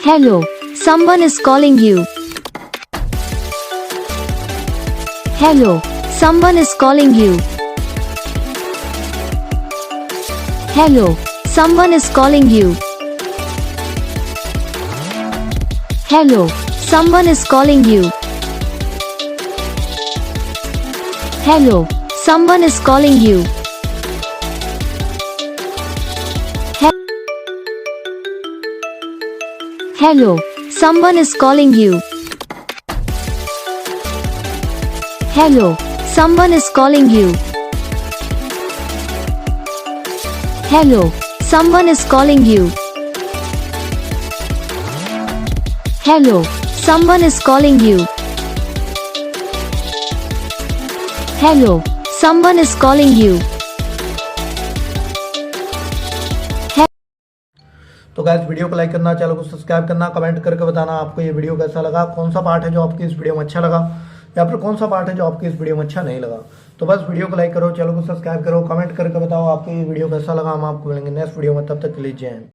Hello, someone is calling you. Hello, someone is calling you. Hello, someone is calling you. Hello, someone is calling you. Hello, someone is calling you. Hello, someone is calling you. Hello, someone is calling you. Hello, someone is calling you. Hello, someone is calling you. Hello, someone is calling you. तो guys video को like करना, channel को subscribe करना, comment करके बताना आपको ये video कैसा लगा, कौन सा पार्ट है जो आपकी इस वीडियो में अच्छा लगा या फिर कौन सा पार्ट है जो आपकी इस वीडियो में अच्छा नहीं लगा। तो बस वीडियो को लाइक करो, चैनल को सब्सक्राइब करो, कमेंट करके बताओ आपको ये वीडियो कैसा लगा। हम आपको मिलेंगे नेक्स्ट वीडियो में, तब तक के लिए जय हिंद।